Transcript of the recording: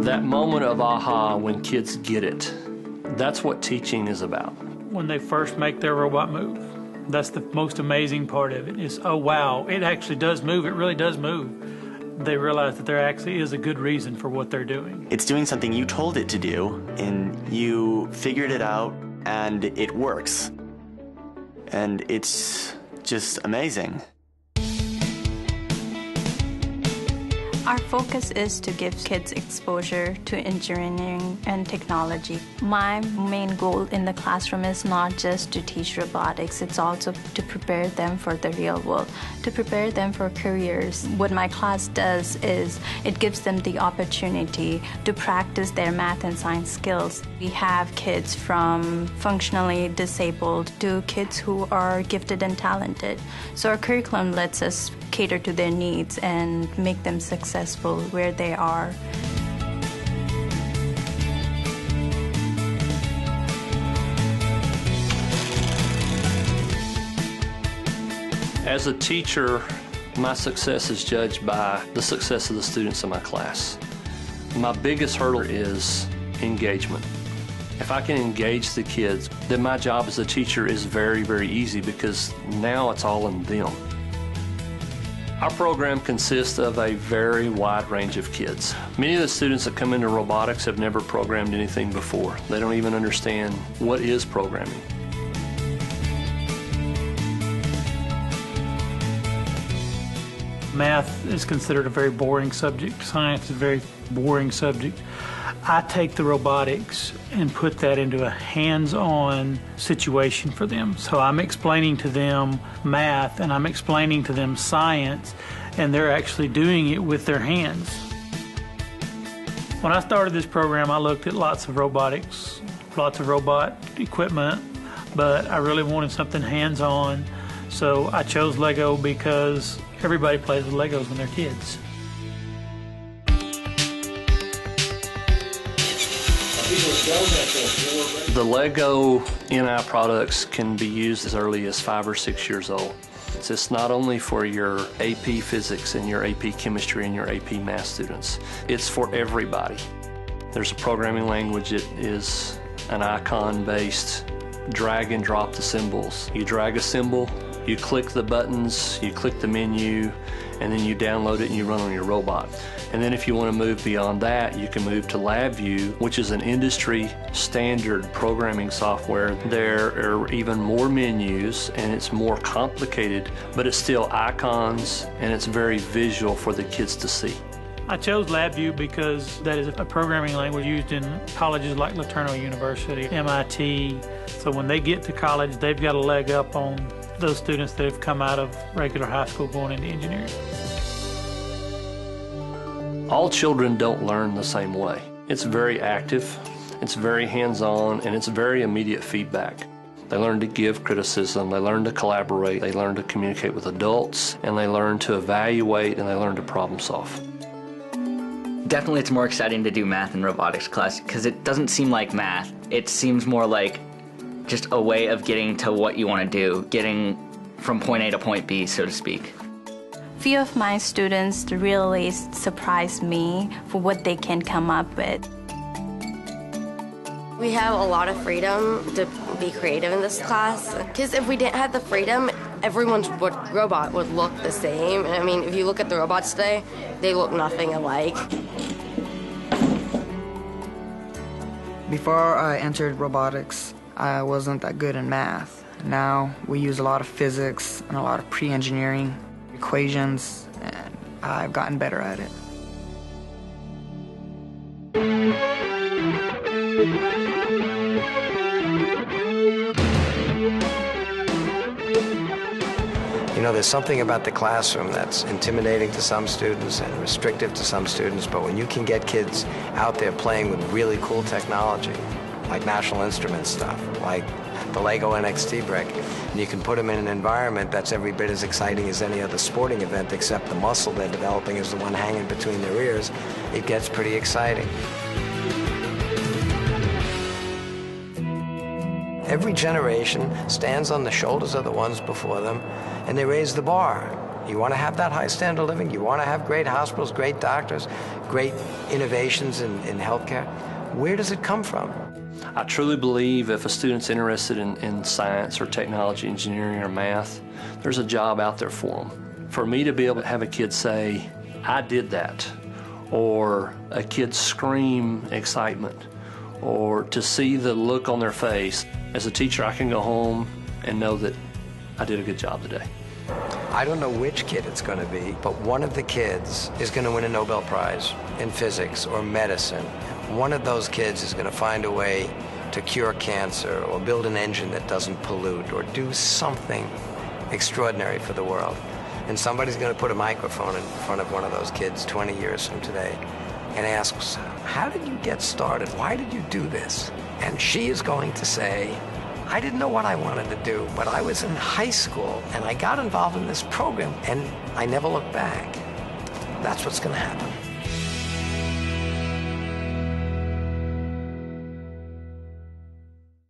That moment of aha when kids get it, that's what teaching is about. When they first make their robot move, that's the most amazing part of it is, oh wow, it actually does move, it really does move. They realize that there actually is a good reason for what they're doing. It's doing something you told it to do, and you figured it out, and it works. And it's just amazing. Our focus is to give kids exposure to engineering and technology. My main goal in the classroom is not just to teach robotics, it's also to prepare them for the real world, to prepare them for careers. What my class does is it gives them the opportunity to practice their math and science skills. We have kids from functionally disabled to kids who are gifted and talented. So our curriculum lets us cater to their needs and make them successful where they are. As a teacher, my success is judged by the success of the students in my class. My biggest hurdle is engagement. If I can engage the kids, then my job as a teacher is very, very easy because now it's all in them. Our program consists of a very wide range of kids. Many of the students that come into robotics have never programmed anything before. They don't even understand what is programming. Math is considered a very boring subject. Science is a very boring subject. I take the robotics and put that into a hands-on situation for them. So I'm explaining to them math and I'm explaining to them science, and they're actually doing it with their hands. When I started this program, I looked at lots of robotics, lots of robot equipment, but I really wanted something hands-on. So I chose Lego because everybody plays with Legos when they're kids. The Lego NI products can be used as early as 5 or 6 years old. It's not only for your AP Physics and your AP Chemistry and your AP Math students. It's for everybody. There's a programming language that is an icon-based drag and drop the symbols. You drag a symbol, you click the buttons, you click the menu, and then you download it and you run on your robot. And then if you want to move beyond that, you can move to LabVIEW, which is an industry standard programming software. There are even more menus and it's more complicated, but it's still icons and it's very visual for the kids to see. I chose LabVIEW because that is a programming language used in colleges like LeTourneau University, MIT. So when they get to college, they've got a leg up on those students that have come out of regular high school going into engineering. All children don't learn the same way. It's very active, it's very hands-on, and it's very immediate feedback. They learn to give criticism, they learn to collaborate, they learn to communicate with adults, and they learn to evaluate, and they learn to problem solve. Definitely it's more exciting to do math and robotics class because it doesn't seem like math. It seems more like just a way of getting to what you want to do, getting from point A to point B, so to speak. Few of my students really surprise me for what they can come up with. We have a lot of freedom to be creative in this class, because if we didn't have the freedom, everyone's robot would look the same. I mean, if you look at the robots today, they look nothing alike. Before I entered robotics, I wasn't that good in math. Now we use a lot of physics and a lot of pre-engineering equations, and I've gotten better at it. You know, there's something about the classroom that's intimidating to some students and restrictive to some students, but when you can get kids out there playing with really cool technology, like National Instruments stuff, like the Lego NXT brick, and you can put them in an environment that's every bit as exciting as any other sporting event, except the muscle they're developing is the one hanging between their ears, it gets pretty exciting. Every generation stands on the shoulders of the ones before them, and they raise the bar. You want to have that high standard of living? You want to have great hospitals, great doctors, great innovations in healthcare? Where does it come from? I truly believe if a student's interested in science or technology, engineering, or math, there's a job out there for them. For me to be able to have a kid say, I did that, or a kid scream excitement, or to see the look on their face, as a teacher I can go home and know that I did a good job today. I don't know which kid it's going to be, but one of the kids is going to win a Nobel Prize in physics or medicine. One of those kids is going to find a way to cure cancer or build an engine that doesn't pollute or do something extraordinary for the world. And somebody's going to put a microphone in front of one of those kids 20 years from today and asks, how did you get started? Why did you do this? And she is going to say, I didn't know what I wanted to do, but I was in high school and I got involved in this program and I never looked back. That's what's going to happen.